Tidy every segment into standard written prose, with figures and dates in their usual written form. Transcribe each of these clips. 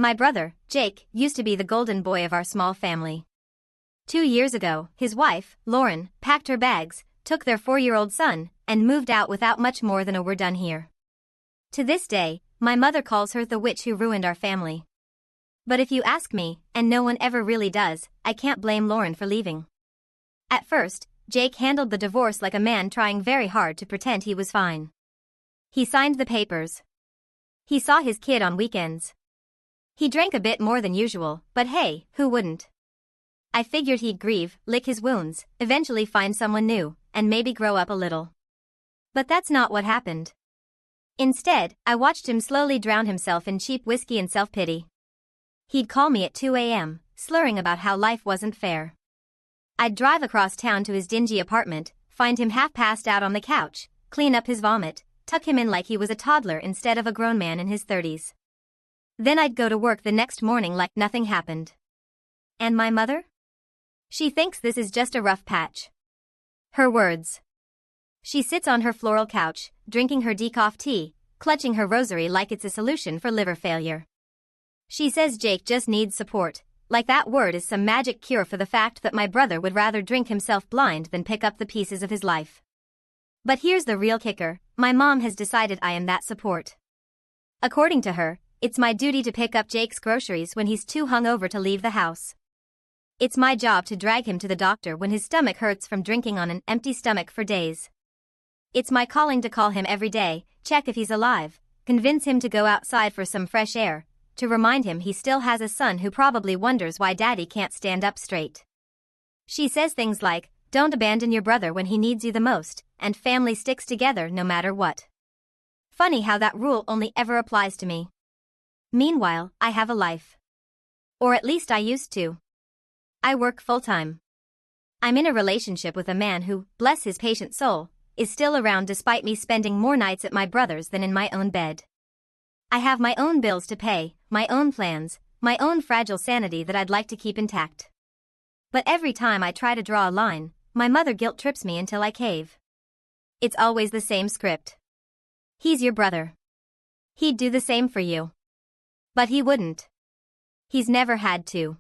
My brother, Jake, used to be the golden boy of our small family. 2 years ago, his wife, Lauren, packed her bags, took their 4-year-old son, and moved out without much more than a "we're done here." To this day, my mother calls her the witch who ruined our family. But if you ask me, and no one ever really does, I can't blame Lauren for leaving. At first, Jake handled the divorce like a man trying very hard to pretend he was fine. He signed the papers. He saw his kid on weekends. He drank a bit more than usual, but hey, who wouldn't? I figured he'd grieve, lick his wounds, eventually find someone new, and maybe grow up a little. But that's not what happened. Instead, I watched him slowly drown himself in cheap whiskey and self-pity. He'd call me at 2 a.m., slurring about how life wasn't fair. I'd drive across town to his dingy apartment, find him half passed out on the couch, clean up his vomit, tuck him in like he was a toddler instead of a grown man in his 30s. Then I'd go to work the next morning like nothing happened. And my mother? She thinks this is just a rough patch. Her words. She sits on her floral couch, drinking her decaf tea, clutching her rosary like it's a solution for liver failure. She says Jake just needs support, like that word is some magic cure for the fact that my brother would rather drink himself blind than pick up the pieces of his life. But here's the real kicker, my mom has decided I am that support. According to her, it's my duty to pick up Jake's groceries when he's too hungover to leave the house. It's my job to drag him to the doctor when his stomach hurts from drinking on an empty stomach for days. It's my calling to call him every day, check if he's alive, convince him to go outside for some fresh air, to remind him he still has a son who probably wonders why daddy can't stand up straight. She says things like, don't abandon your brother when he needs you the most, and family sticks together no matter what. Funny how that rule only ever applies to me. Meanwhile, I have a life. Or at least I used to. I work full-time. I'm in a relationship with a man who, bless his patient soul, is still around despite me spending more nights at my brother's than in my own bed. I have my own bills to pay, my own plans, my own fragile sanity that I'd like to keep intact. But every time I try to draw a line, my mother guilt trips me until I cave. It's always the same script. He's your brother. He'd do the same for you. But he wouldn't. He's never had to.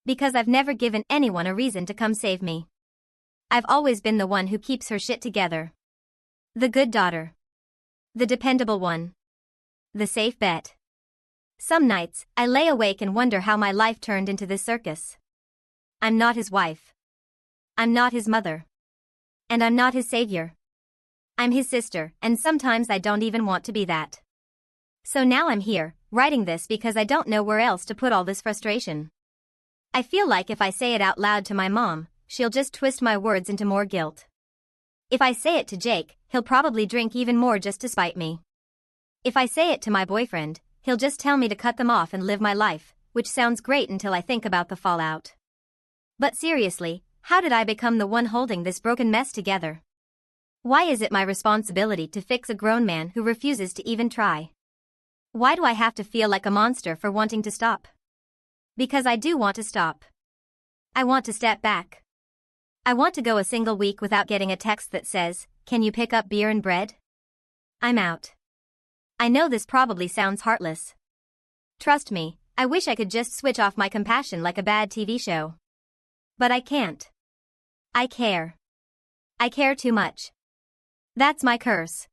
Because I've never given anyone a reason to come save me. I've always been the one who keeps her shit together. The good daughter. The dependable one. The safe bet. Some nights, I lay awake and wonder how my life turned into this circus. I'm not his wife. I'm not his mother. And I'm not his savior. I'm his sister, and sometimes I don't even want to be that. So now I'm here, writing this because I don't know where else to put all this frustration. I feel like if I say it out loud to my mom, she'll just twist my words into more guilt. If I say it to Jake, he'll probably drink even more just to spite me. If I say it to my boyfriend, he'll just tell me to cut them off and live my life, which sounds great until I think about the fallout. But seriously, how did I become the one holding this broken mess together? Why is it my responsibility to fix a grown man who refuses to even try? Why do I have to feel like a monster for wanting to stop? Because I do want to stop. I want to step back. I want to go a single week without getting a text that says, "Can you pick up beer and bread?" I'm out. I know this probably sounds heartless. Trust me, I wish I could just switch off my compassion like a bad TV show. But I can't. I care. I care too much. That's my curse.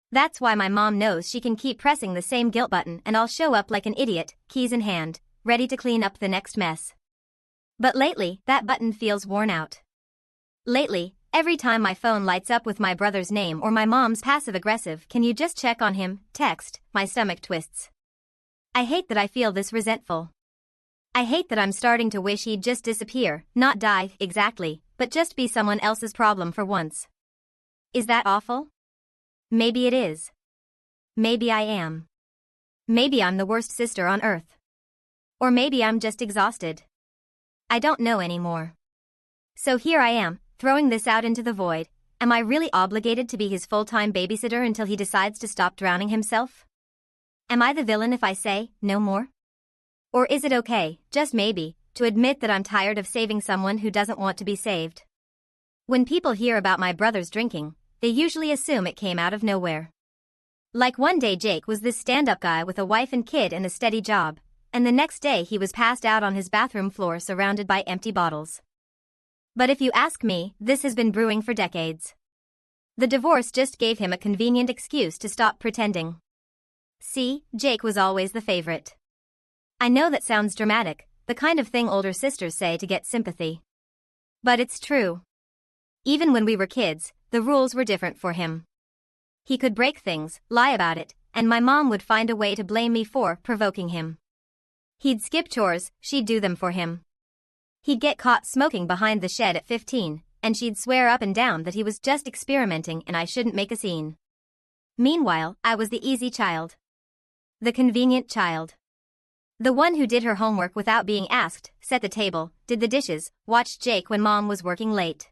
That's why my mom knows she can keep pressing the same guilt button and I'll show up like an idiot, keys in hand, ready to clean up the next mess. But lately, that button feels worn out. Lately, every time my phone lights up with my brother's name or my mom's passive-aggressive "Can you just check on him?" text, my stomach twists. I hate that I feel this resentful. I hate that I'm starting to wish he'd just disappear, not die, exactly, but just be someone else's problem for once. Is that awful? Maybe it is. Maybe I am. Maybe I'm the worst sister on earth. Or maybe I'm just exhausted. I don't know anymore. So here I am, throwing this out into the void. Am I really obligated to be his full-time babysitter until he decides to stop drowning himself? Am I the villain if I say, no more? Or is it okay, just maybe, to admit that I'm tired of saving someone who doesn't want to be saved? When people hear about my brother's drinking, they usually assume it came out of nowhere. Like one day Jake was this stand-up guy with a wife and kid and a steady job, And the next day he was passed out on his bathroom floor surrounded by empty bottles. But if you ask me, this has been brewing for decades. The divorce just gave him a convenient excuse to stop pretending. See, Jake was always the favorite. I know that sounds dramatic, the kind of thing older sisters say to get sympathy. But it's true. Even when we were kids, the rules were different for him. He could break things, lie about it, and my mom would find a way to blame me for provoking him. He'd skip chores, she'd do them for him. He'd get caught smoking behind the shed at 15, and she'd swear up and down that he was just experimenting and I shouldn't make a scene. Meanwhile, I was the easy child. The convenient child. The one who did her homework without being asked, set the table, did the dishes, watched Jake when mom was working late.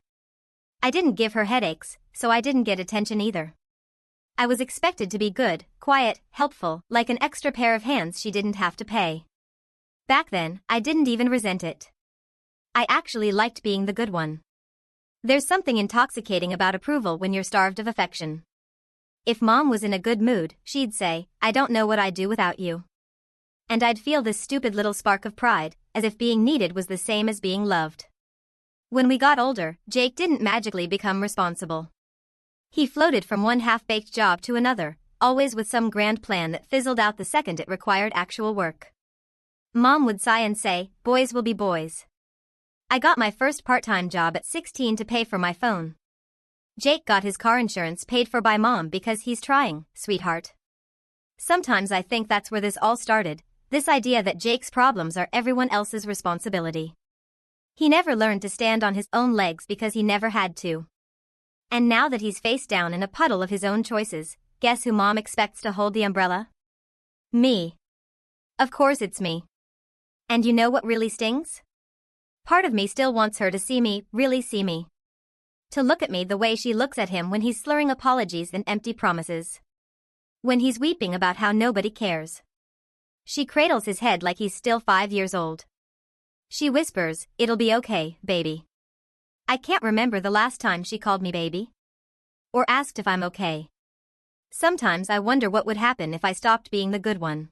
I didn't give her headaches, so I didn't get attention either. I was expected to be good, quiet, helpful, like an extra pair of hands she didn't have to pay. Back then, I didn't even resent it. I actually liked being the good one. There's something intoxicating about approval when you're starved of affection. If mom was in a good mood, she'd say, "I don't know what I'd do without you." And I'd feel this stupid little spark of pride, as if being needed was the same as being loved. When we got older, Jake didn't magically become responsible. He floated from one half-baked job to another, always with some grand plan that fizzled out the second it required actual work. Mom would sigh and say, "Boys will be boys." I got my first part-time job at 16 to pay for my phone. Jake got his car insurance paid for by mom because he's trying, sweetheart. Sometimes I think that's where this all started, this idea that Jake's problems are everyone else's responsibility. He never learned to stand on his own legs because he never had to. And now that he's face down in a puddle of his own choices, guess who mom expects to hold the umbrella? Me. Of course it's me. And you know what really stings? Part of me still wants her to see me, really see me. To look at me the way she looks at him when he's slurring apologies and empty promises. When he's weeping about how nobody cares. She cradles his head like he's still 5 years old. She whispers, "It'll be okay, baby." I can't remember the last time she called me baby. Or asked if I'm okay. Sometimes I wonder what would happen if I stopped being the good one.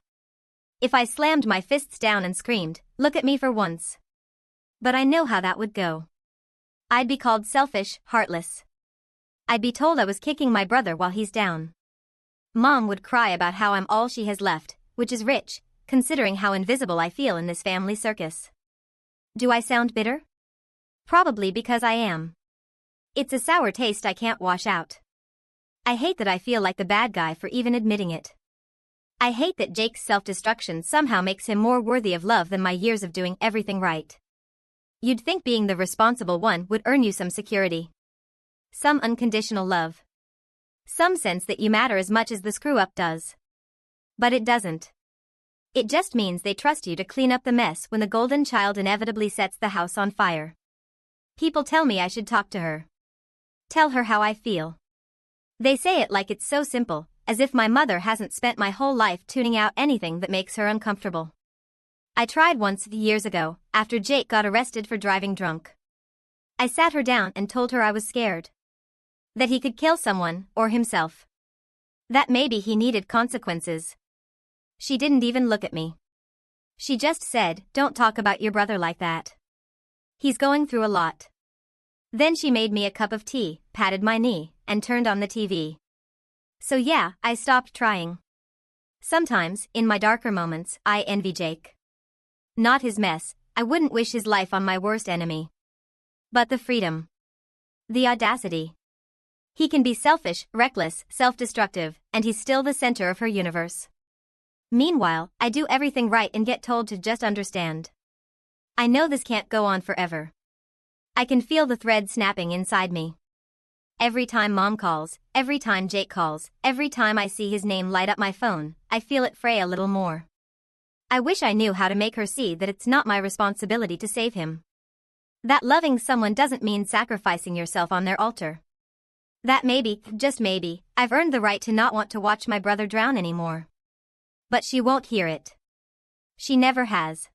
If I slammed my fists down and screamed, "Look at me for once." But I know how that would go. I'd be called selfish, heartless. I'd be told I was kicking my brother while he's down. Mom would cry about how I'm all she has left, which is rich, considering how invisible I feel in this family circus. Do I sound bitter? Probably because I am. It's a sour taste I can't wash out. I hate that I feel like the bad guy for even admitting it. I hate that Jake's self-destruction somehow makes him more worthy of love than my years of doing everything right. You'd think being the responsible one would earn you some security. Some unconditional love. Some sense that you matter as much as the screw-up does. But it doesn't. It just means they trust you to clean up the mess when the golden child inevitably sets the house on fire. People tell me I should talk to her. Tell her how I feel. They say it like it's so simple, as if my mother hasn't spent my whole life tuning out anything that makes her uncomfortable. I tried once years ago, after Jake got arrested for driving drunk. I sat her down and told her I was scared. That he could kill someone, or himself. That maybe he needed consequences. She didn't even look at me. She just said, "Don't talk about your brother like that. He's going through a lot." Then she made me a cup of tea, patted my knee, and turned on the TV. So yeah, I stopped trying. Sometimes, in my darker moments, I envy Jake. Not his mess, I wouldn't wish his life on my worst enemy. But the freedom. The audacity. He can be selfish, reckless, self-destructive, and he's still the center of her universe. Meanwhile, I do everything right and get told to just understand. I know this can't go on forever. I can feel the thread snapping inside me. Every time mom calls, every time Jake calls, every time I see his name light up my phone, I feel it fray a little more. I wish I knew how to make her see that it's not my responsibility to save him. That loving someone doesn't mean sacrificing yourself on their altar. That maybe, just maybe, I've earned the right to not want to watch my brother drown anymore. But she won't hear it. She never has.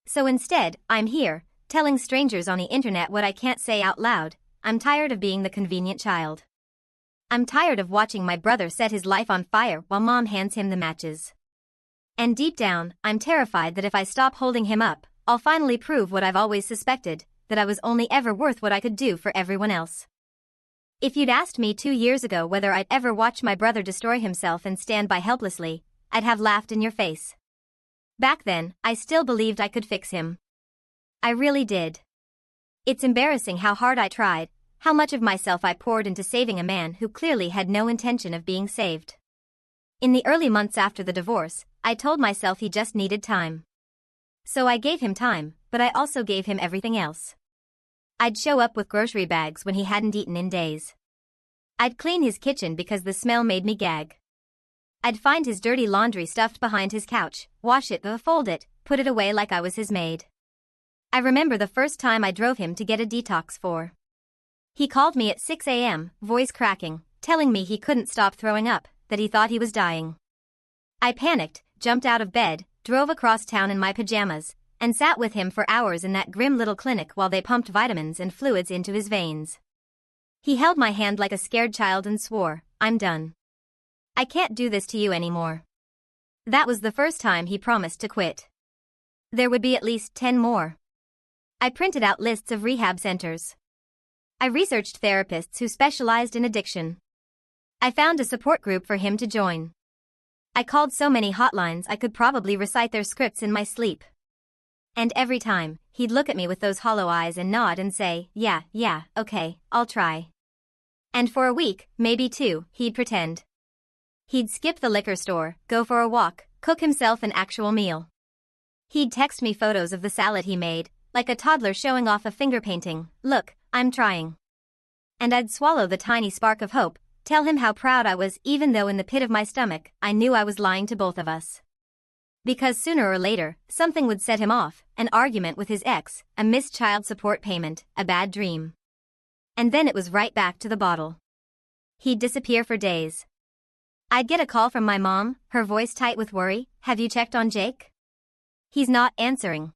So instead, I'm here, telling strangers on the internet what I can't say out loud. I'm tired of being the convenient child. I'm tired of watching my brother set his life on fire while mom hands him the matches. And deep down, I'm terrified that if I stop holding him up, I'll finally prove what I've always suspected, that I was only ever worth what I could do for everyone else. If you'd asked me 2 years ago whether I'd ever watch my brother destroy himself and stand by helplessly, I'd have laughed in your face. Back then, I still believed I could fix him. I really did. It's embarrassing how hard I tried, how much of myself I poured into saving a man who clearly had no intention of being saved. In the early months after the divorce, I told myself he just needed time. So I gave him time, but I also gave him everything else. I'd show up with grocery bags when he hadn't eaten in days. I'd clean his kitchen because the smell made me gag. I'd find his dirty laundry stuffed behind his couch, wash it, fold it, put it away like I was his maid. I remember the first time I drove him to get a detox for. He called me at 6 a.m., voice cracking, telling me he couldn't stop throwing up, that he thought he was dying. I panicked, jumped out of bed, drove across town in my pajamas, and sat with him for hours in that grim little clinic while they pumped vitamins and fluids into his veins. He held my hand like a scared child and swore, "I'm done. I can't do this to you anymore." That was the first time he promised to quit. There would be at least 10 more. I printed out lists of rehab centers. I researched therapists who specialized in addiction. I found a support group for him to join. I called so many hotlines I could probably recite their scripts in my sleep. And every time, he'd look at me with those hollow eyes and nod and say, yeah, okay, I'll try. And for a week, maybe 2, he'd pretend. He'd skip the liquor store, go for a walk, cook himself an actual meal. He'd text me photos of the salad he made, like a toddler showing off a finger painting, "Look, I'm trying." And I'd swallow the tiny spark of hope, tell him how proud I was even though in the pit of my stomach, I knew I was lying to both of us. Because sooner or later, something would set him off, an argument with his ex, a missed child support payment, a bad dream. And then it was right back to the bottle. He'd disappear for days. I'd get a call from my mom, her voice tight with worry, "Have you checked on Jake? He's not answering."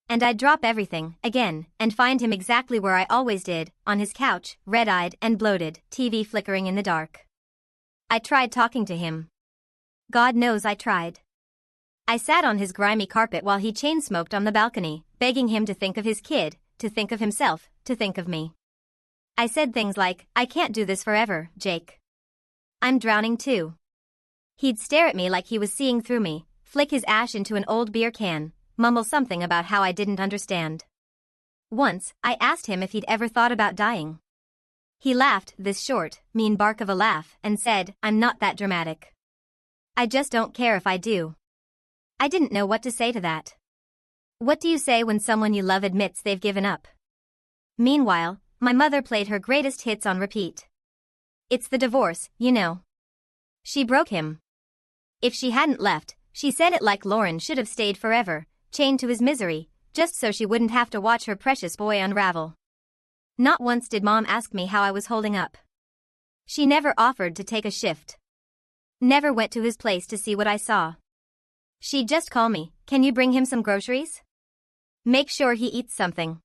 And I'd drop everything, again, and find him exactly where I always did, on his couch, red-eyed and bloated, TV flickering in the dark. I tried talking to him. God knows I tried. I sat on his grimy carpet while he chain-smoked on the balcony, begging him to think of his kid, to think of himself, to think of me. I said things like, "I can't do this forever, Jake. I'm drowning too." He'd stare at me like he was seeing through me, flick his ash into an old beer can, mumble something about how I didn't understand. Once, I asked him if he'd ever thought about dying. He laughed, this short, mean bark of a laugh, and said, "I'm not that dramatic. I just don't care if I do." I didn't know what to say to that. What do you say when someone you love admits they've given up? Meanwhile, my mother played her greatest hits on repeat. It's the divorce, you know. She broke him. If she hadn't left, she said it like Lauren should have stayed forever, chained to his misery, just so she wouldn't have to watch her precious boy unravel. Not once did Mom ask me how I was holding up. She never offered to take a shift. Never went to his place to see what I saw. She'd just call me, "Can you bring him some groceries? Make sure he eats something."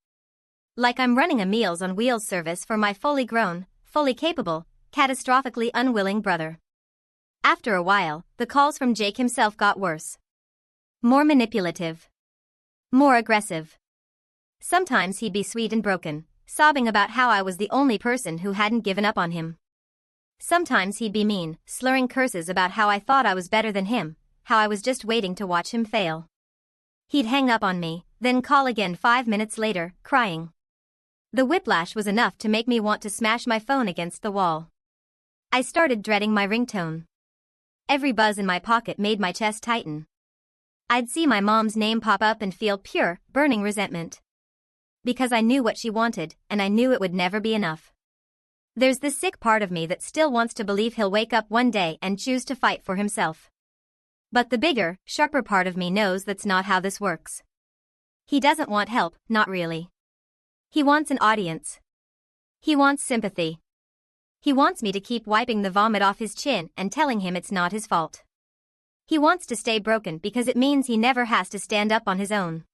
Like I'm running a Meals on Wheels service for my fully grown, fully capable, catastrophically unwilling brother. After a while, the calls from Jake himself got worse. More manipulative. More aggressive. Sometimes he'd be sweet and broken, sobbing about how I was the only person who hadn't given up on him. Sometimes he'd be mean, slurring curses about how I thought I was better than him, how I was just waiting to watch him fail. He'd hang up on me, then call again 5 minutes later, crying. The whiplash was enough to make me want to smash my phone against the wall. I started dreading my ringtone. Every buzz in my pocket made my chest tighten. I'd see my mom's name pop up and feel pure, burning resentment. Because I knew what she wanted, and I knew it would never be enough. There's this sick part of me that still wants to believe he'll wake up one day and choose to fight for himself. But the bigger, sharper part of me knows that's not how this works. He doesn't want help, not really. He wants an audience. He wants sympathy. He wants me to keep wiping the vomit off his chin and telling him it's not his fault. He wants to stay broken because it means he never has to stand up on his own.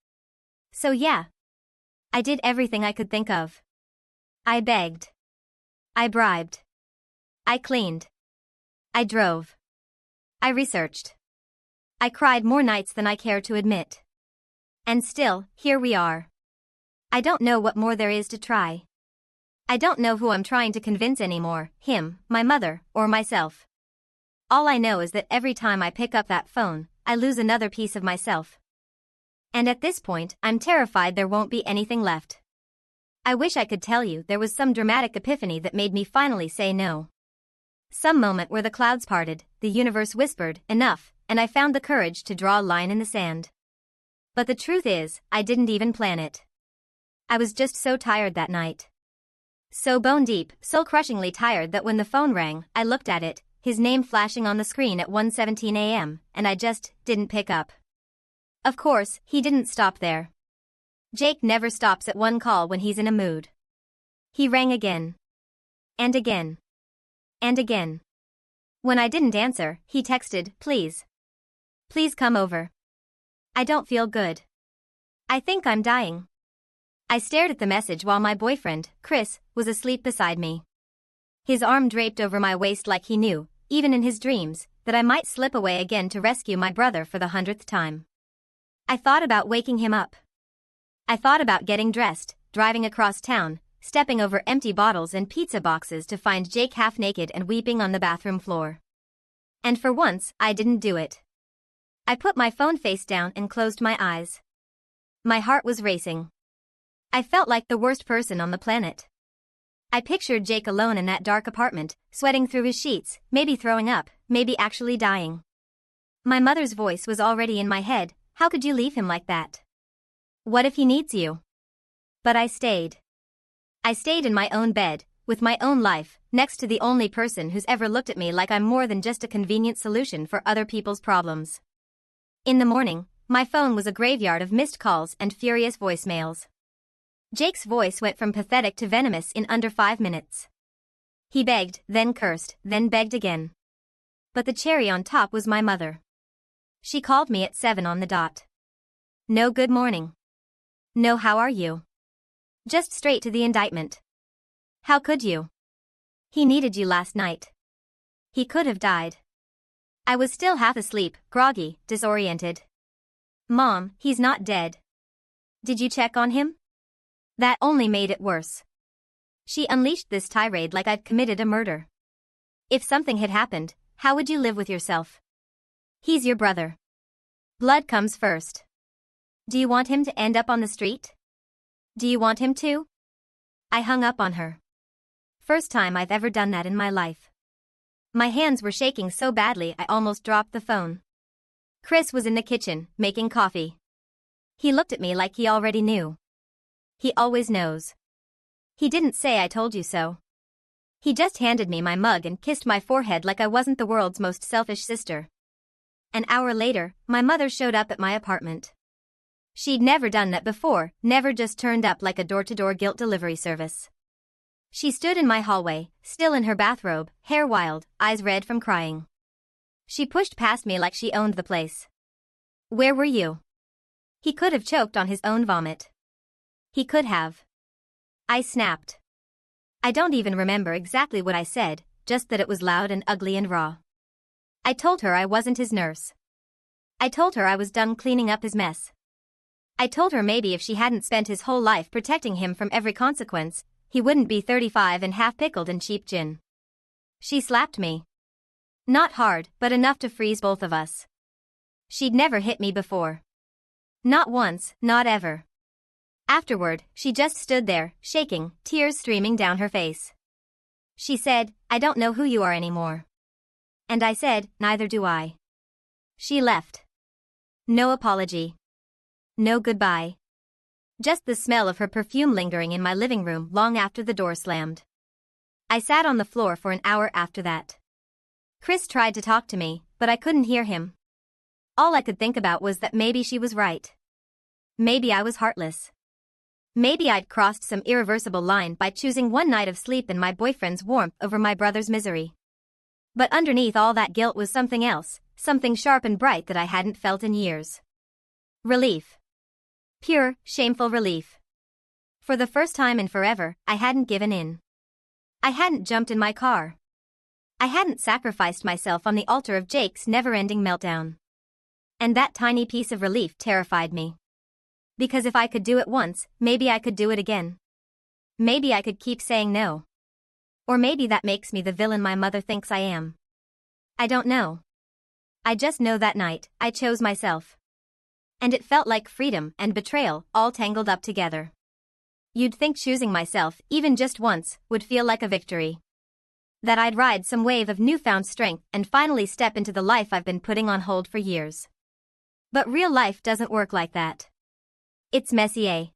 So yeah. I did everything I could think of. I begged. I bribed. I cleaned. I drove. I researched. I cried more nights than I care to admit. And still, here we are. I don't know what more there is to try. I don't know who I'm trying to convince anymore, him, my mother, or myself. All I know is that every time I pick up that phone, I lose another piece of myself. And at this point, I'm terrified there won't be anything left. I wish I could tell you there was some dramatic epiphany that made me finally say no. Some moment where the clouds parted, the universe whispered, enough, and I found the courage to draw a line in the sand. But the truth is, I didn't even plan it. I was just so tired that night. So bone-deep, soul-crushingly tired that when the phone rang, I looked at it, his name flashing on the screen at 1:17 a.m., and I just didn't pick up. Of course, he didn't stop there. Jake never stops at one call when he's in a mood. He rang again. And again. And again. When I didn't answer, he texted, please. Please come over. I don't feel good. I think I'm dying. I stared at the message while my boyfriend, Chris, was asleep beside me. His arm draped over my waist like he knew, even in his dreams, that I might slip away again to rescue my brother for the 100th time. I thought about waking him up. I thought about getting dressed, driving across town, stepping over empty bottles and pizza boxes to find Jake half naked and weeping on the bathroom floor. And for once, I didn't do it. I put my phone face down and closed my eyes. My heart was racing. I felt like the worst person on the planet. I pictured Jake alone in that dark apartment, sweating through his sheets, maybe throwing up, maybe actually dying. My mother's voice was already in my head, how could you leave him like that? What if he needs you? But I stayed. I stayed in my own bed, with my own life, next to the only person who's ever looked at me like I'm more than just a convenient solution for other people's problems. In the morning, my phone was a graveyard of missed calls and furious voicemails. Jake's voice went from pathetic to venomous in under 5 minutes. He begged, then cursed, then begged again. But the cherry on top was my mother. She called me at 7 on the dot. No good morning. No how are you. Just straight to the indictment. How could you? He needed you last night. He could have died. I was still half asleep, groggy, disoriented. Mom, he's not dead. Did you check on him? That only made it worse. She unleashed this tirade like I'd committed a murder. If something had happened, how would you live with yourself? He's your brother. Blood comes first. Do you want him to end up on the street? Do you want him to? I hung up on her. First time I've ever done that in my life. My hands were shaking so badly I almost dropped the phone. Chris was in the kitchen, making coffee. He looked at me like he already knew. He always knows. He didn't say I told you so. He just handed me my mug and kissed my forehead like I wasn't the world's most selfish sister. An hour later, my mother showed up at my apartment. She'd never done that before, never just turned up like a door-to-door guilt delivery service. She stood in my hallway, still in her bathrobe, hair wild, eyes red from crying. She pushed past me like she owned the place. Where were you? He could have choked on his own vomit. He could have. I snapped. I don't even remember exactly what I said, just that it was loud and ugly and raw. I told her I wasn't his nurse. I told her I was done cleaning up his mess. I told her maybe if she hadn't spent his whole life protecting him from every consequence, he wouldn't be 35 and half pickled in cheap gin. She slapped me. Not hard, but enough to freeze both of us. She'd never hit me before. Not once, not ever. Afterward, she just stood there, shaking, tears streaming down her face. She said, I don't know who you are anymore. And I said, neither do I. She left. No apology. No goodbye. Just the smell of her perfume lingering in my living room long after the door slammed. I sat on the floor for an hour after that. Chris tried to talk to me, but I couldn't hear him. All I could think about was that maybe she was right. Maybe I was heartless. Maybe I'd crossed some irreversible line by choosing one night of sleep and my boyfriend's warmth over my brother's misery. But underneath all that guilt was something else, something sharp and bright that I hadn't felt in years. Relief. Pure, shameful relief. For the first time in forever, I hadn't given in. I hadn't jumped in my car. I hadn't sacrificed myself on the altar of Jake's never-ending meltdown. And that tiny piece of relief terrified me. Because if I could do it once, maybe I could do it again. Maybe I could keep saying no. Or maybe that makes me the villain my mother thinks I am. I don't know. I just know that night, I chose myself. And it felt like freedom and betrayal all tangled up together. You'd think choosing myself, even just once, would feel like a victory. That I'd ride some wave of newfound strength and finally step into the life I've been putting on hold for years. But real life doesn't work like that. It's messy, eh?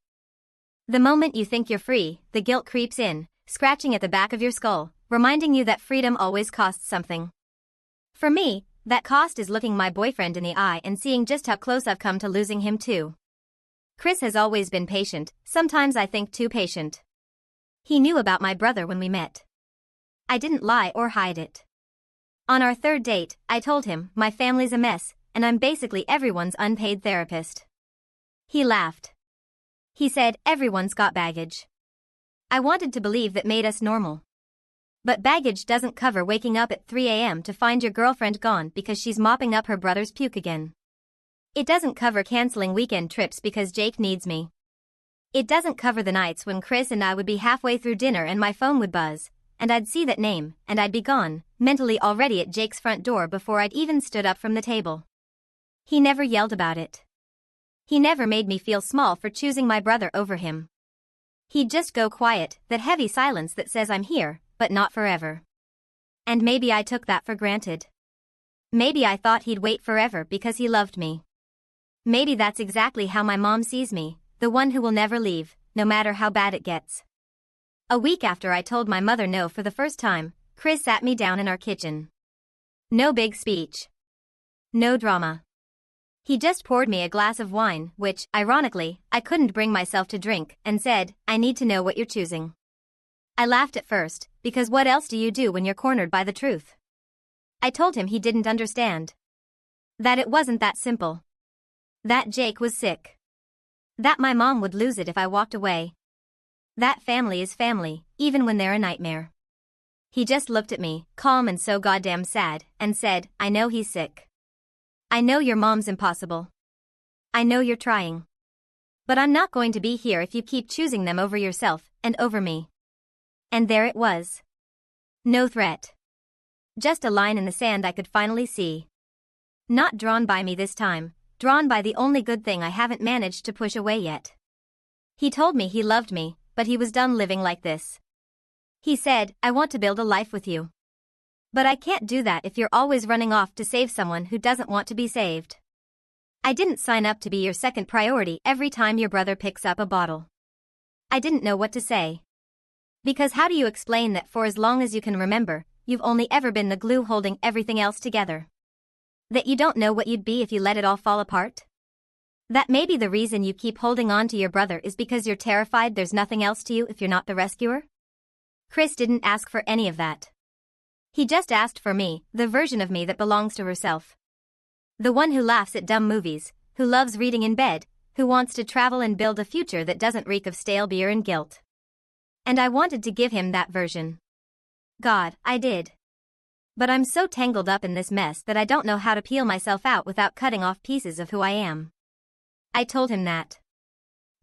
The moment you think you're free, the guilt creeps in, scratching at the back of your skull, reminding you that freedom always costs something. For me, that cost is looking my boyfriend in the eye and seeing just how close I've come to losing him too. Chris has always been patient, sometimes I think too patient. He knew about my brother when we met. I didn't lie or hide it. On our third date, I told him, my family's a mess, and I'm basically everyone's unpaid therapist. He laughed. He said, everyone's got baggage. I wanted to believe that made us normal. But baggage doesn't cover waking up at 3 a.m. to find your girlfriend gone because she's mopping up her brother's puke again. It doesn't cover canceling weekend trips because Jake needs me. It doesn't cover the nights when Chris and I would be halfway through dinner and my phone would buzz, and I'd see that name, and I'd be gone, mentally already at Jake's front door before I'd even stood up from the table. He never yelled about it. He never made me feel small for choosing my brother over him. He'd just go quiet, that heavy silence that says I'm here, but not forever. And maybe I took that for granted. Maybe I thought he'd wait forever because he loved me. Maybe that's exactly how my mom sees me, the one who will never leave, no matter how bad it gets. A week after I told my mother no for the first time, Chris sat me down in our kitchen. No big speech. No drama. He just poured me a glass of wine, which, ironically, I couldn't bring myself to drink, and said, I need to know what you're choosing. I laughed at first, because what else do you do when you're cornered by the truth? I told him he didn't understand. That it wasn't that simple. That Jake was sick. That my mom would lose it if I walked away. That family is family, even when they're a nightmare. He just looked at me, calm and so goddamn sad, and said, I know he's sick. I know your mom's impossible. I know you're trying. But I'm not going to be here if you keep choosing them over yourself, and over me. And there it was. No threat. Just a line in the sand I could finally see. Not drawn by me this time, drawn by the only good thing I haven't managed to push away yet. He told me he loved me, but he was done living like this. He said, I want to build a life with you. But I can't do that if you're always running off to save someone who doesn't want to be saved. I didn't sign up to be your second priority every time your brother picks up a bottle. I didn't know what to say. Because how do you explain that for as long as you can remember, you've only ever been the glue holding everything else together? That you don't know what you'd be if you let it all fall apart? That maybe the reason you keep holding on to your brother is because you're terrified there's nothing else to you if you're not the rescuer? Chris didn't ask for any of that. He just asked for me, the version of me that belongs to herself. The one who laughs at dumb movies, who loves reading in bed, who wants to travel and build a future that doesn't reek of stale beer and guilt. And I wanted to give him that version. God, I did. But I'm so tangled up in this mess that I don't know how to peel myself out without cutting off pieces of who I am. I told him that.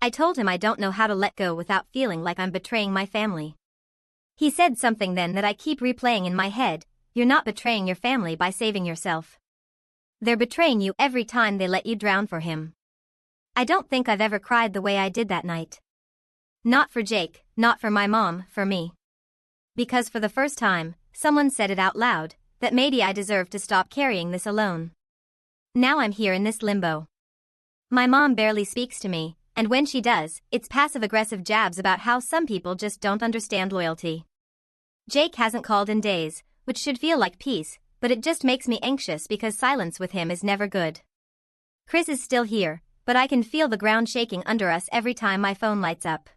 I told him I don't know how to let go without feeling like I'm betraying my family. He said something then that I keep replaying in my head, you're not betraying your family by saving yourself. They're betraying you every time they let you drown for him. I don't think I've ever cried the way I did that night. Not for Jake, not for my mom, for me. Because for the first time, someone said it out loud, that maybe I deserve to stop carrying this alone. Now I'm here in this limbo. My mom barely speaks to me, and when she does, it's passive-aggressive jabs about how some people just don't understand loyalty. Jake hasn't called in days, which should feel like peace, but it just makes me anxious because silence with him is never good. Chris is still here, but I can feel the ground shaking under us every time my phone lights up.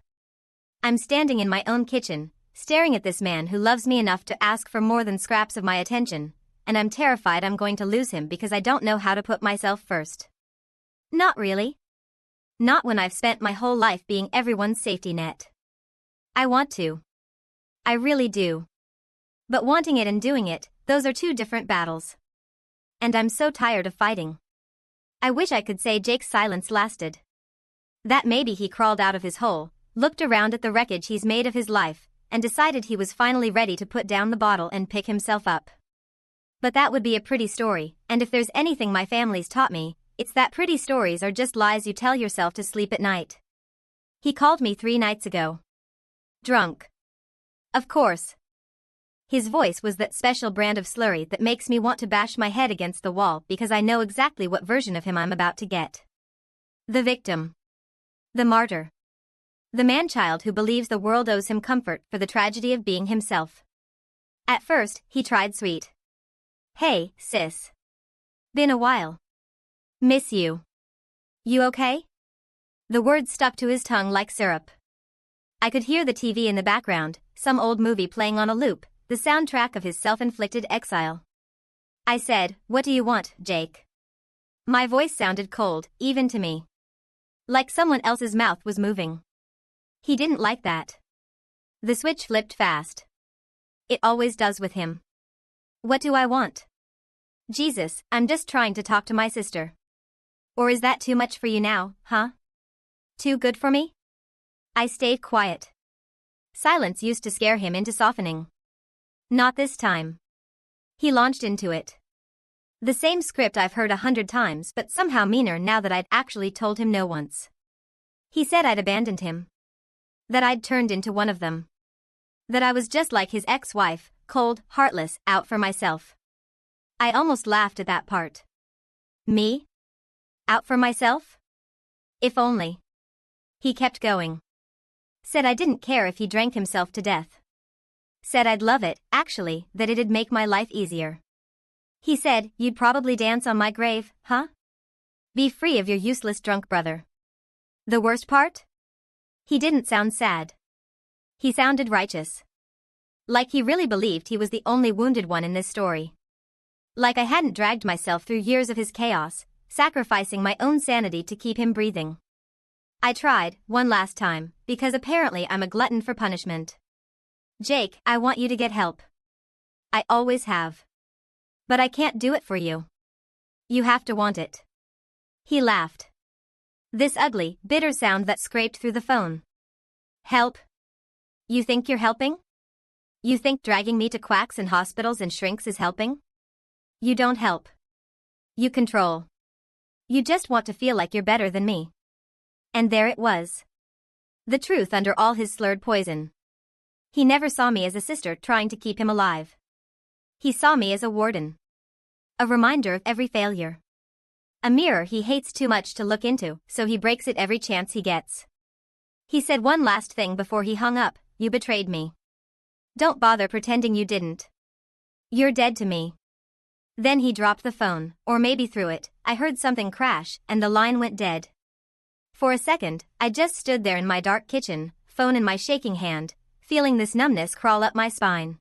I'm standing in my own kitchen, staring at this man who loves me enough to ask for more than scraps of my attention, and I'm terrified I'm going to lose him because I don't know how to put myself first. Not really. Not when I've spent my whole life being everyone's safety net. I want to. I really do. But wanting it and doing it, those are two different battles. And I'm so tired of fighting. I wish I could say Jake's silence lasted. That maybe he crawled out of his hole, looked around at the wreckage he's made of his life, and decided he was finally ready to put down the bottle and pick himself up. But that would be a pretty story, and if there's anything my family's taught me, it's that pretty stories are just lies you tell yourself to sleep at night. He called me 3 nights ago. Drunk. Of course. His voice was that special brand of slurry that makes me want to bash my head against the wall because I know exactly what version of him I'm about to get. The victim. The martyr. The man-child who believes the world owes him comfort for the tragedy of being himself. At first, he tried sweet. Hey, sis. Been a while. Miss you. You okay? The words stuck to his tongue like syrup. I could hear the TV in the background, some old movie playing on a loop, the soundtrack of his self-inflicted exile. I said, "What do you want, Jake?" My voice sounded cold, even to me. Like someone else's mouth was moving. He didn't like that. The switch flipped fast. It always does with him. What do I want? Jesus, I'm just trying to talk to my sister. Or is that too much for you now, huh? Too good for me? I stayed quiet. Silence used to scare him into softening. Not this time. He launched into it. The same script I've heard 100 times, but somehow meaner now that I'd actually told him no once. He said I'd abandoned him. That I'd turned into one of them. That I was just like his ex-wife, cold, heartless, out for myself. I almost laughed at that part. Me? Out for myself? If only. He kept going. Said I didn't care if he drank himself to death. Said I'd love it, actually, that it'd make my life easier. He said, "You'd probably dance on my grave, huh? Be free of your useless drunk brother." The worst part? He didn't sound sad. He sounded righteous. Like he really believed he was the only wounded one in this story. Like I hadn't dragged myself through years of his chaos, sacrificing my own sanity to keep him breathing. I tried, one last time, because apparently I'm a glutton for punishment. "Jake, I want you to get help. I always have. But I can't do it for you. You have to want it." He laughed. This ugly, bitter sound that scraped through the phone. Help? You think you're helping? You think dragging me to quacks and hospitals and shrinks is helping? You don't help. You control. You just want to feel like you're better than me. And there it was. The truth under all his slurred poison. He never saw me as a sister trying to keep him alive. He saw me as a warden. A reminder of every failure. A mirror he hates too much to look into, so he breaks it every chance he gets. He said one last thing before he hung up, "You betrayed me. Don't bother pretending you didn't. You're dead to me." Then he dropped the phone, or maybe threw it. I heard something crash, and the line went dead. For a second, I just stood there in my dark kitchen, phone in my shaking hand, feeling this numbness crawl up my spine.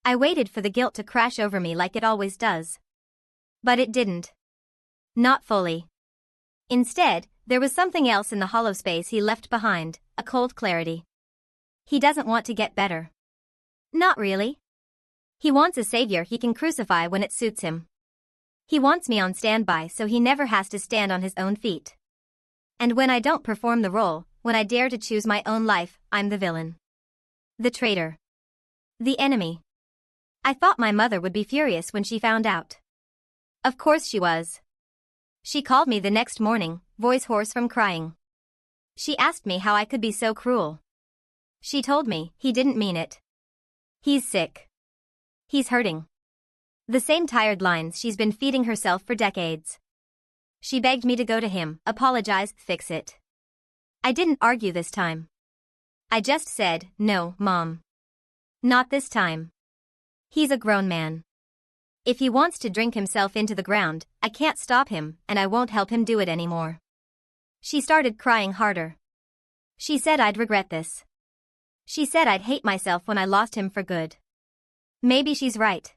I waited for the guilt to crash over me like it always does. But it didn't. Not fully. Instead, there was something else in the hollow space he left behind, a cold clarity. He doesn't want to get better. Not really. He wants a savior he can crucify when it suits him. He wants me on standby so he never has to stand on his own feet. And when I don't perform the role, when I dare to choose my own life, I'm the villain. The traitor. The enemy. I thought my mother would be furious when she found out. Of course she was. She called me the next morning, voice hoarse from crying. She asked me how I could be so cruel. She told me, he didn't mean it. He's sick. He's hurting. The same tired lines she's been feeding herself for decades. She begged me to go to him, apologize, fix it. I didn't argue this time. I just said, "No, Mom. Not this time. He's a grown man. If he wants to drink himself into the ground, I can't stop him, and I won't help him do it anymore." She started crying harder. She said I'd regret this. She said I'd hate myself when I lost him for good. Maybe she's right.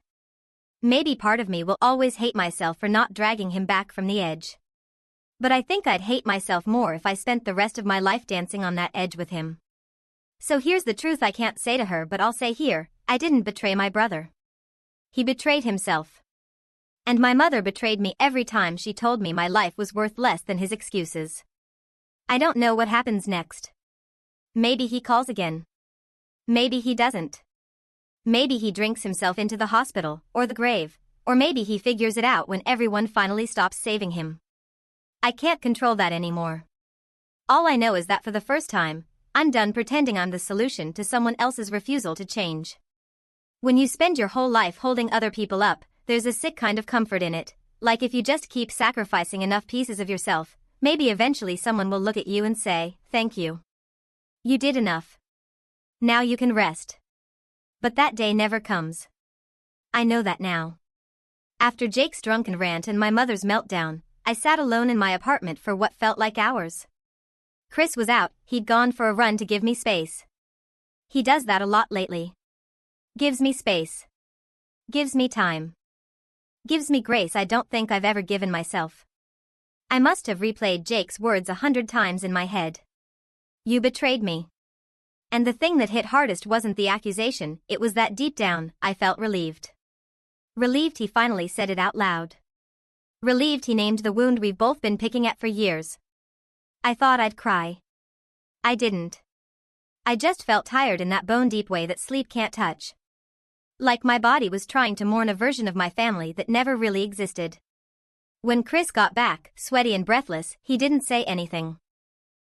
Maybe part of me will always hate myself for not dragging him back from the edge. But I think I'd hate myself more if I spent the rest of my life dancing on that edge with him. So here's the truth I can't say to her, but I'll say here, I didn't betray my brother. He betrayed himself. And my mother betrayed me every time she told me my life was worth less than his excuses. I don't know what happens next. Maybe he calls again. Maybe he doesn't. Maybe he drinks himself into the hospital, or the grave, or maybe he figures it out when everyone finally stops saving him. I can't control that anymore. All I know is that for the first time, I'm done pretending I'm the solution to someone else's refusal to change. When you spend your whole life holding other people up, there's a sick kind of comfort in it, like if you just keep sacrificing enough pieces of yourself, maybe eventually someone will look at you and say, "Thank you. You did enough. Now you can rest." But that day never comes. I know that now. After Jake's drunken rant and my mother's meltdown, I sat alone in my apartment for what felt like hours. Chris was out, he'd gone for a run to give me space. He does that a lot lately. Gives me space. Gives me time. Gives me grace I don't think I've ever given myself. I must have replayed Jake's words 100 times in my head. You betrayed me. And the thing that hit hardest wasn't the accusation, it was that deep down, I felt relieved. Relieved he finally said it out loud. Relieved he named the wound we've both been picking at for years. I thought I'd cry. I didn't. I just felt tired in that bone-deep way that sleep can't touch. Like my body was trying to mourn a version of my family that never really existed. When Chris got back, sweaty and breathless, he didn't say anything.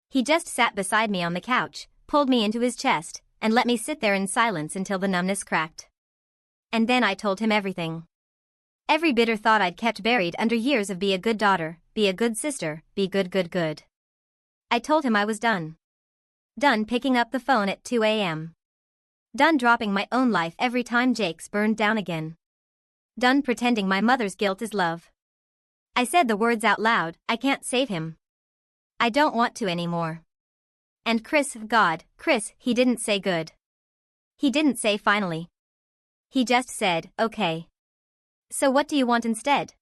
He just sat beside me on the couch, pulled me into his chest, and let me sit there in silence until the numbness cracked. And then I told him everything. Every bitter thought I'd kept buried under years of be a good daughter, be a good sister, be good. I told him I was done. Done picking up the phone at 2 a.m. Done dropping my own life every time Jake's burned down again. Done pretending my mother's guilt is love. I said the words out loud, I can't save him. I don't want to anymore. And Chris, he didn't say good. He didn't say finally. He just said, okay. So what do you want instead?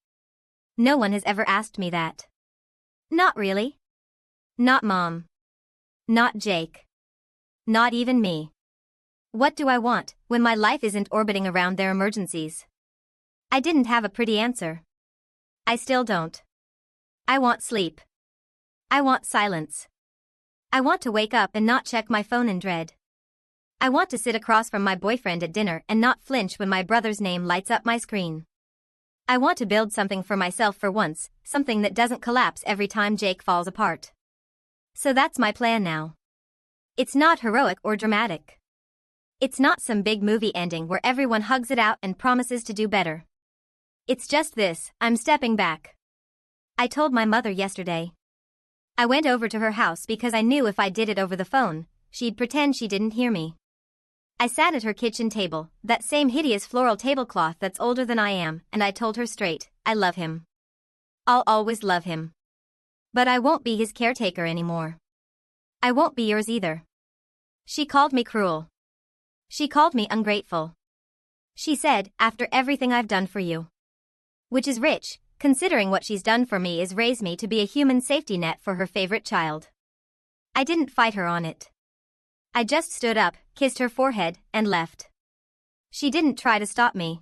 No one has ever asked me that. Not really. Not Mom. Not Jake. Not even me. What do I want when my life isn't orbiting around their emergencies? I didn't have a pretty answer. I still don't. I want sleep. I want silence. I want to wake up and not check my phone in dread. I want to sit across from my boyfriend at dinner and not flinch when my brother's name lights up my screen. I want to build something for myself for once, something that doesn't collapse every time Jake falls apart. So that's my plan now. It's not heroic or dramatic. It's not some big movie ending where everyone hugs it out and promises to do better. It's just this, I'm stepping back. I told my mother yesterday. I went over to her house because I knew if I did it over the phone, she'd pretend she didn't hear me. I sat at her kitchen table, that same hideous floral tablecloth that's older than I am, and I told her straight, I love him. I'll always love him. But I won't be his caretaker anymore. I won't be yours either. She called me cruel. She called me ungrateful. She said, after everything I've done for you. Which is rich, considering what she's done for me is raise me to be a human safety net for her favorite child. I didn't fight her on it. I just stood up, kissed her forehead, and left. She didn't try to stop me.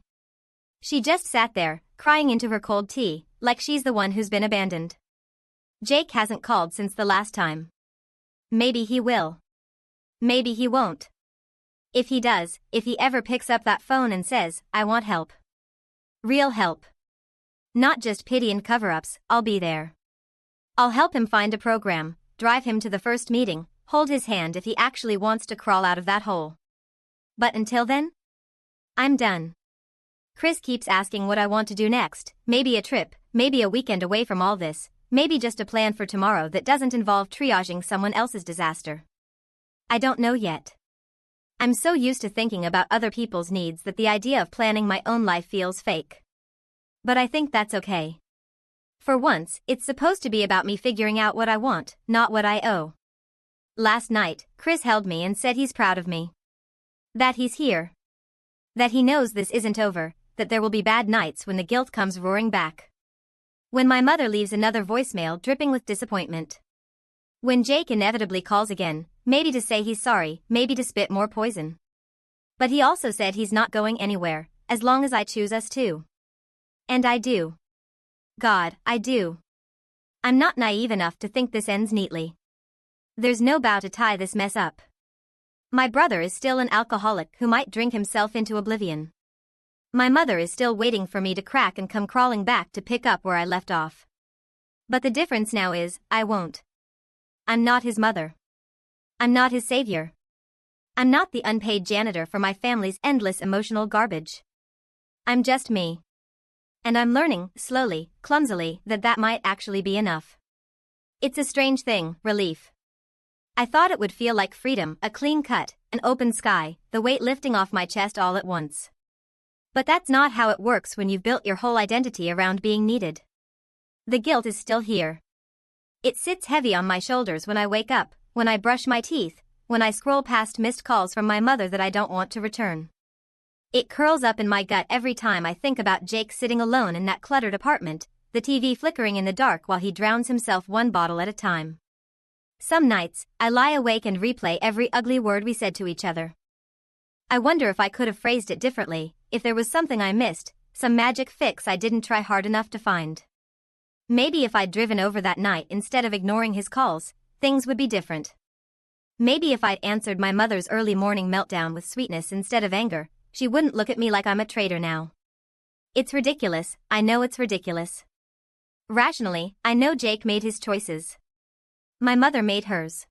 She just sat there, crying into her cold tea, like she's the one who's been abandoned. Jake hasn't called since the last time. Maybe he will. Maybe he won't. If he does, if he ever picks up that phone and says, I want help. Real help. Not just pity and cover-ups, I'll be there. I'll help him find a program, drive him to the first meeting, hold his hand if he actually wants to crawl out of that hole. But until then? I'm done. Chris keeps asking what I want to do next, maybe a trip, maybe a weekend away from all this, maybe just a plan for tomorrow that doesn't involve triaging someone else's disaster. I don't know yet. I'm so used to thinking about other people's needs that the idea of planning my own life feels fake. But I think that's okay. For once, it's supposed to be about me figuring out what I want, not what I owe. Last night, Chris held me and said he's proud of me. That he's here. That he knows this isn't over, that there will be bad nights when the guilt comes roaring back. When my mother leaves another voicemail dripping with disappointment. When Jake inevitably calls again, maybe to say he's sorry, maybe to spit more poison. But he also said he's not going anywhere, as long as I choose us to. And I do. God, I do. I'm not naive enough to think this ends neatly. There's no bow to tie this mess up. My brother is still an alcoholic who might drink himself into oblivion. My mother is still waiting for me to crack and come crawling back to pick up where I left off. But the difference now is, I won't. I'm not his mother. I'm not his savior. I'm not the unpaid janitor for my family's endless emotional garbage. I'm just me. And I'm learning, slowly, clumsily, that might actually be enough. It's a strange thing, relief. I thought it would feel like freedom, a clean cut, an open sky, the weight lifting off my chest all at once. But that's not how it works when you've built your whole identity around being needed. The guilt is still here. It sits heavy on my shoulders when I wake up, when I brush my teeth, when I scroll past missed calls from my mother that I don't want to return. It curls up in my gut every time I think about Jake sitting alone in that cluttered apartment, the TV flickering in the dark while he drowns himself one bottle at a time. Some nights, I lie awake and replay every ugly word we said to each other. I wonder if I could have phrased it differently, if there was something I missed, some magic fix I didn't try hard enough to find. Maybe if I'd driven over that night instead of ignoring his calls, things would be different. Maybe if I'd answered my mother's early morning meltdown with sweetness instead of anger, she wouldn't look at me like I'm a traitor now. It's ridiculous, I know it's ridiculous. Rationally, I know Jake made his choices. My mother made hers.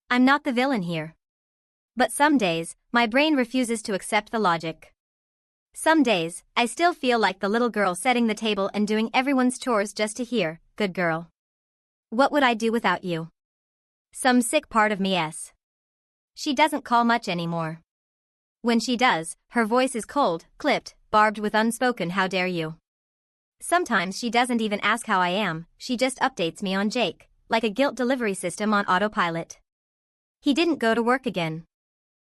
I'm not the villain here. But some days, my brain refuses to accept the logic. Some days, I still feel like the little girl setting the table and doing everyone's chores just to hear, "Good girl. What would I do without you?" Some sick part of me yes. She doesn't call much anymore. When she does, her voice is cold, clipped, barbed with unspoken "how dare you." Sometimes she doesn't even ask how I am, she just updates me on Jake, like a guilt delivery system on autopilot. He didn't go to work again.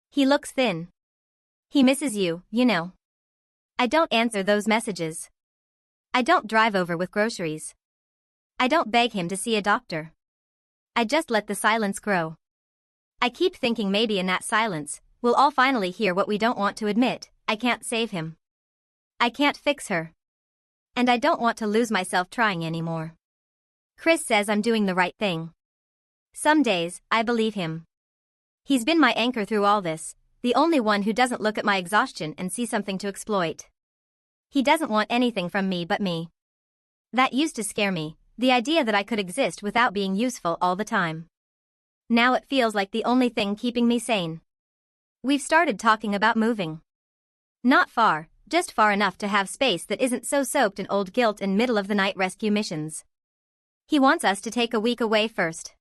He looks thin. He misses you, you know. I don't answer those messages. I don't drive over with groceries. I don't beg him to see a doctor. I just let the silence grow. I keep thinking maybe in that silence, we'll all finally hear what we don't want to admit. I can't save him. I can't fix her. And I don't want to lose myself trying anymore. Chris says I'm doing the right thing. Some days, I believe him. He's been my anchor through all this, the only one who doesn't look at my exhaustion and see something to exploit. He doesn't want anything from me but me. That used to scare me, the idea that I could exist without being useful all the time. Now it feels like the only thing keeping me sane. We've started talking about moving. Not far, just far enough to have space that isn't so soaked in old guilt and middle-of-the-night rescue missions. He wants us to take a week away first.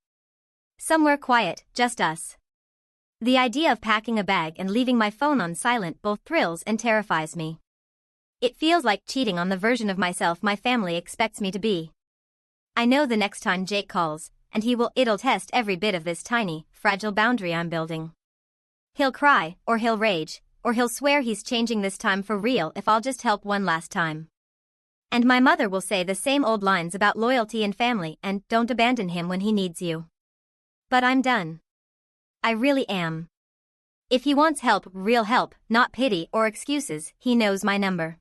Somewhere quiet, just us. The idea of packing a bag and leaving my phone on silent both thrills and terrifies me. It feels like cheating on the version of myself my family expects me to be. I know the next time Jake calls, and it'll test every bit of this tiny, fragile boundary I'm building. He'll cry, or he'll rage, or he'll swear he's changing this time for real if I'll just help one last time. And my mother will say the same old lines about loyalty and family and "don't abandon him when he needs you." But I'm done. I really am. If he wants help, real help, not pity or excuses, he knows my number.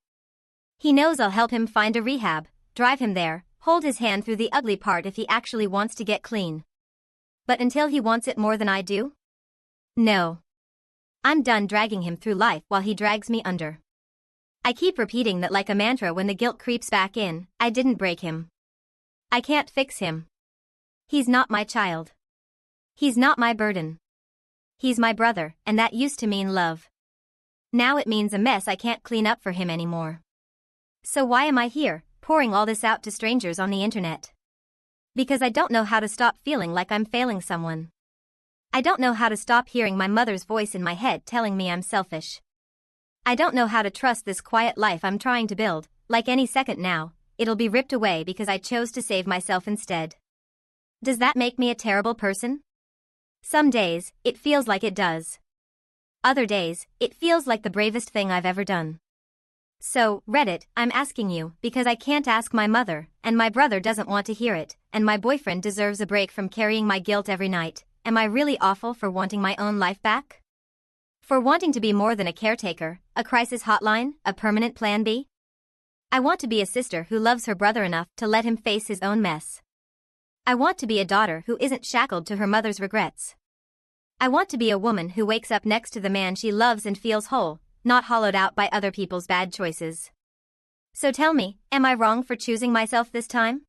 He knows I'll help him find a rehab, drive him there, hold his hand through the ugly part if he actually wants to get clean. But until he wants it more than I do? No. I'm done dragging him through life while he drags me under. I keep repeating that like a mantra when the guilt creeps back in. I didn't break him. I can't fix him. He's not my child. He's not my burden. He's my brother, and that used to mean love. Now it means a mess I can't clean up for him anymore. So why am I here, pouring all this out to strangers on the internet? Because I don't know how to stop feeling like I'm failing someone. I don't know how to stop hearing my mother's voice in my head telling me I'm selfish. I don't know how to trust this quiet life I'm trying to build. Like any second now, it'll be ripped away because I chose to save myself instead. Does that make me a terrible person? Some days, it feels like it does. Other days, it feels like the bravest thing I've ever done. So, Reddit, I'm asking you, because I can't ask my mother, and my brother doesn't want to hear it, and my boyfriend deserves a break from carrying my guilt every night. Am I really awful for wanting my own life back? For wanting to be more than a caretaker, a crisis hotline, a permanent plan B? I want to be a sister who loves her brother enough to let him face his own mess. I want to be a daughter who isn't shackled to her mother's regrets. I want to be a woman who wakes up next to the man she loves and feels whole, not hollowed out by other people's bad choices. So tell me, am I wrong for choosing myself this time?